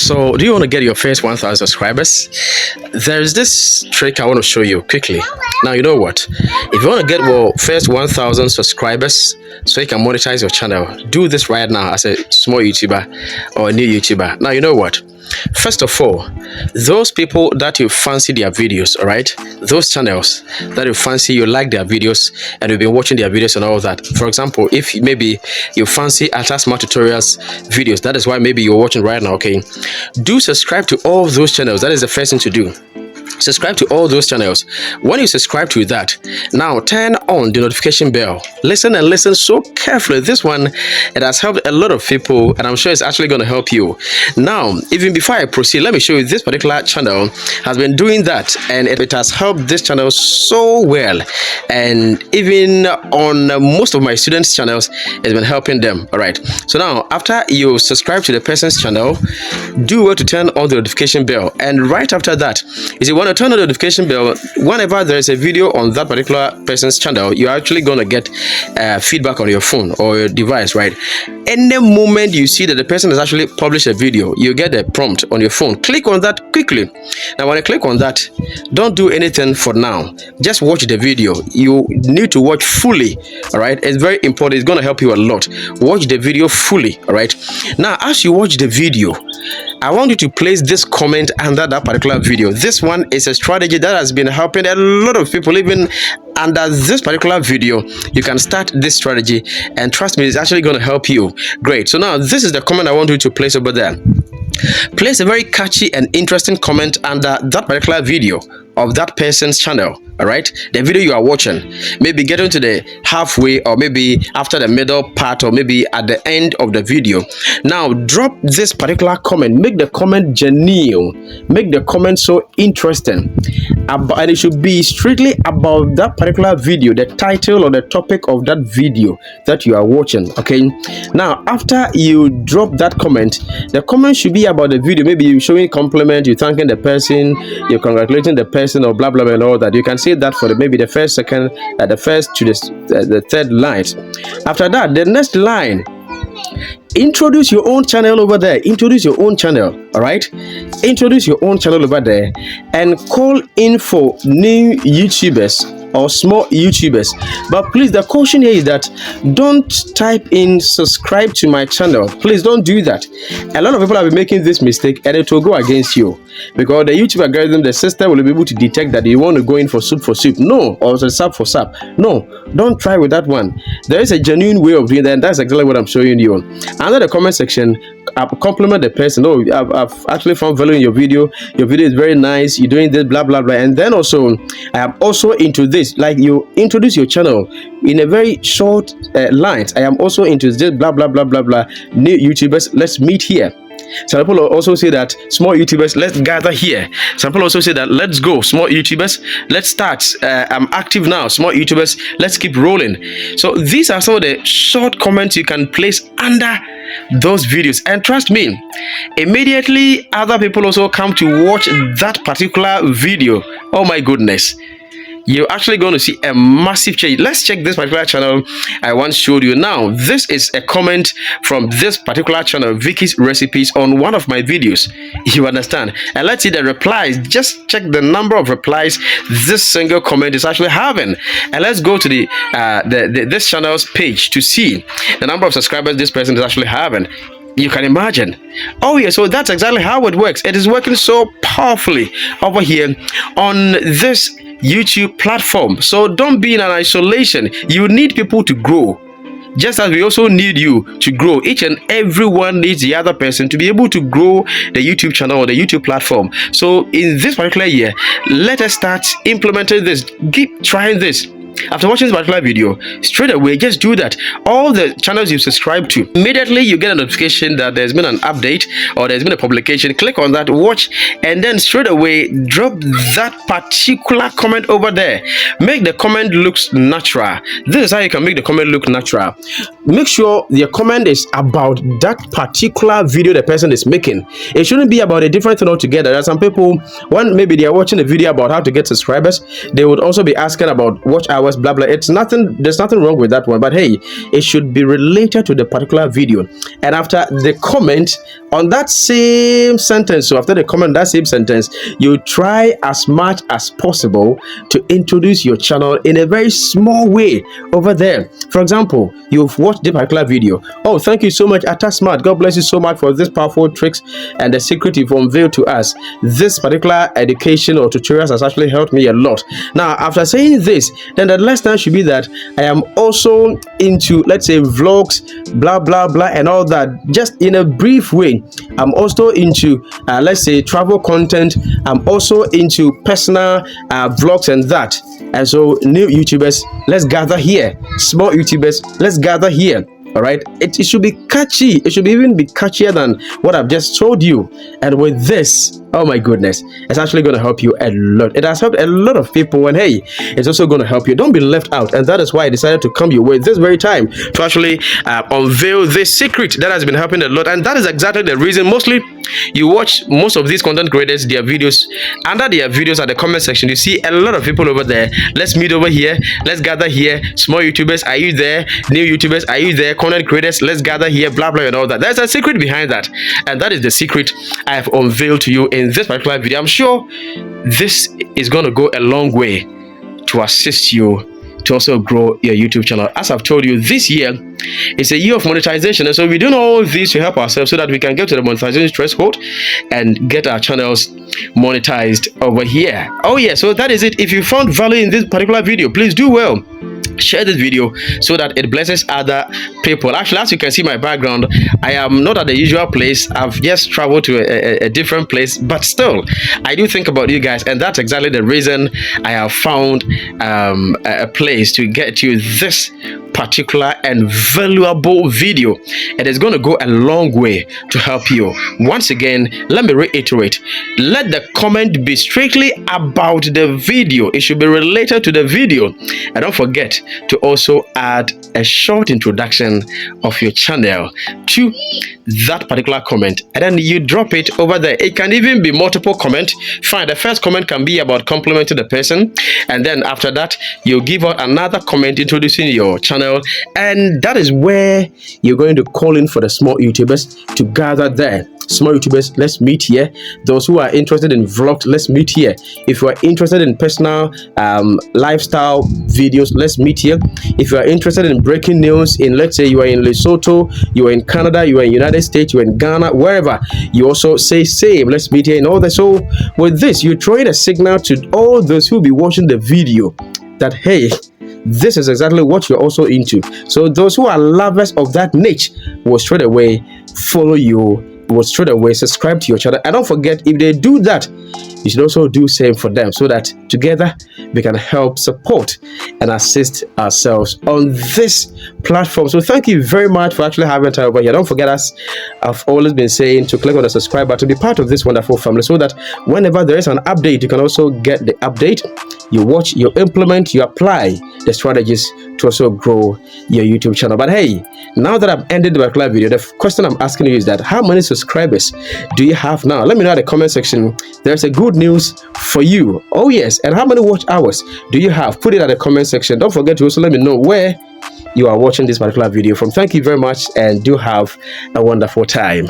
So, do you want to get your first 1,000 subscribers? There's this trick I want to show you quickly. Now, you know what? If you want to get your first 1,000 subscribers so you can monetize your channel, do this right now as a small YouTuber or a new YouTuber. Now, you know what? First of all, those people that you fancy their videos, all right, those channels that you fancy, you like their videos and you've been watching their videos and all that. For example, if maybe you fancy Ata Smart Tutorials videos, that is why maybe you're watching right now, okay, do subscribe to all those channels. That is the first thing to do. Subscribe to all those channels. When you subscribe to that, now turn on the notification bell. Listen and listen so carefully. This one, it has helped a lot of people and I'm sure it's actually going to help you. Now, even before I proceed, let me show you this particular channel has been doing that and it has helped this channel so well. And even on most of my students' channels, it's been helping them. All right. So now, after you subscribe to the person's channel, do well to turn on the notification bell. And right after that, is it when you turn on the notification bell, whenever there is a video on that particular person's channel, you're actually going to get feedback on your phone or your device, right? Any moment you see that the person has actually published a video, you get a prompt on your phone. Click on that quickly. Now, when you click on that, don't do anything for now. Just watch the video. You need to watch fully, all right? It's very important. It's going to help you a lot. Watch the video fully, all right? Now, as you watch the video, I want you to place this comment under that particular video. This one is a strategy that has been helping a lot of people. Even under this particular video, you can start this strategy and trust me, it's actually going to help you. Great. So now this is the comment I want you to place over there. Place a very catchy and interesting comment under that particular video of that person's channel. All right, the video you are watching, maybe getting to the halfway or maybe after the middle part or maybe at the end of the video. Now drop this particular comment. Make the comment genuine, make the comment so interesting, and it should be strictly about that particular video, the title or the topic of that video that you are watching. Okay, now after you drop that comment, the comment should be about the video. Maybe you're showing compliment, you're thanking the person, you're congratulating the person or blah blah blah and all that. You can say that for maybe the first, second, the first to the third lines. After that, the next line, introduce your own channel over there. Introduce your own channel. All right, introduce your own channel over there and call in for new YouTubers or small YouTubers. But please, the caution here is that don't type in subscribe to my channel. Please don't do that. A lot of people have been making this mistake and it will go against you because the YouTube algorithm, the system will be able to detect that you want to go in for soup, no, or sap for sap. No, don't try with that one. There is a genuine way of doing that, and that's exactly what I'm showing you. Under the comment section, compliment the person. Oh, I've actually found value in your video. Your video is very nice. You're doing this, blah blah blah. And then also, I am also into this. Like you introduce your channel in a very short lines. I am also into this, blah blah blah blah blah. New YouTubers, let's meet here. Some people also say that small YouTubers, let's gather here. Some people also say that let's go, small YouTubers, let's start. I'm active now, small YouTubers, let's keep rolling. So these are some of the short comments you can place under those videos, and trust me, immediately other people also come to watch that particular video. Oh my goodness, you're actually going to see a massive change. Let's check this particular channel I once showed you. Now, this is a comment from this particular channel, Vicky's Recipes, on one of my videos. You understand? And let's see the replies. Just check the number of replies this single comment is actually having. And let's go to this channel's page to see the number of subscribers this person is actually having. You can imagine. Oh yeah, so that's exactly how it works. It is working so powerfully over here on this YouTube platform. So don't be in an isolation. You need people to grow, just as we also need you to grow. Each and everyone needs the other person to be able to grow the YouTube channel or the YouTube platform. So in this particular year, let us start implementing this. Keep trying this. After watching this particular video, straight away, just do that. All the channels you subscribe to, immediately you get a notification that there's been an update or there's been a publication. Click on that, watch, and then straight away drop that particular comment over there. Make the comment look natural. This is how you can make the comment look natural. Make sure the comment is about that particular video the person is making. It shouldn't be about a different thing altogether. There are some people, when maybe they are watching a video about how to get subscribers, they would also be asking about what I hours, blah blah. It's nothing, there's nothing wrong with that one, but hey, it should be related to the particular video. And after the comment on that same sentence, so after the comment on that same sentence, you try as much as possible to introduce your channel in a very small way over there. For example, you've watched the particular video. Oh, thank you so much, Atta Smart. God bless you so much for this powerful tricks and the secret you've unveiled to us. This particular education or tutorials has actually helped me a lot. Now, after saying this, then the last time should be that I am also into, let's say, vlogs, blah blah blah, and all that. Just in a brief way, I'm also into let's say travel content. I'm also into personal vlogs and that. And so, new YouTubers, let's gather here. Small YouTubers, let's gather here. All right, it should be catchy. It should even be catchier than what I've just told you. And with this, oh my goodness, it's actually going to help you a lot. It has helped a lot of people, and hey, it's also going to help you. Don't be left out. And that is why I decided to come your way this very time to actually unveil this secret that has been helping a lot. And that is exactly the reason. Mostly, you watch most of these content creators, their videos, under their videos at the comment section, you see a lot of people over there. Let's meet over here. Let's gather here. Small YouTubers, are you there? New YouTubers, are you there? Content creators, let's gather here, blah blah, and all that. There's a secret behind that, and that is the secret I have unveiled to you in this particular video. I'm sure this is going to go a long way to assist you to also grow your YouTube channel. As I've told you, this year is a year of monetization, and so we're doing all this to help ourselves so that we can get to the monetization threshold and get our channels monetized over here. Oh yeah, so that is it. If you found value in this particular video, please do well share this video so that it blesses other people. Actually, as you can see my background, I am not at the usual place. I've just traveled to a different place, but still I do think about you guys, and that's exactly the reason I have found a place to get you this particular and valuable video. It is going to go a long way to help you. Once again, let me reiterate, let the comment be strictly about the video. It should be related to the video, and don't forget to also add a short introduction of your channel to that particular comment, and then you drop it over there. It can even be multiple comment. Fine, the first comment can be about complimenting the person, and then after that you give out another comment introducing your channel, and that is where you're going to call in for the small YouTubers to gather there. Small YouTubers, let's meet here. Those who are interested in vlogs, let's meet here. If you are interested in personal lifestyle videos, let's meet here. If you are interested in breaking news, in, let's say you are in Lesotho, you are in Canada, you are in United States, you are in Ghana, wherever, you also say same, let's meet here, and all that. So with this, you throw in a signal to all those who will be watching the video that hey, this is exactly what you're also into. So those who are lovers of that niche will straight away follow you, will straight away subscribe to your channel. And don't forget, if they do that, you should also do same for them, so that together we can help support and assist ourselves on this platform. So thank you very much for actually having time over here. Don't forget, as I've always been saying, to click on the subscribe button to be part of this wonderful family, so that whenever there is an update, you can also get the update. You watch, you implement, you apply the strategies to also grow your YouTube channel. But hey, now that I've ended the particular video, the question I'm asking you is that how many subscribers do you have now? Let me know in the comment section. There's a good news for you. Oh yes, and how many watch hours do you have? Put it at the comment section. Don't forget to also let me know where you are watching this particular video from. Thank you very much, and do have a wonderful time.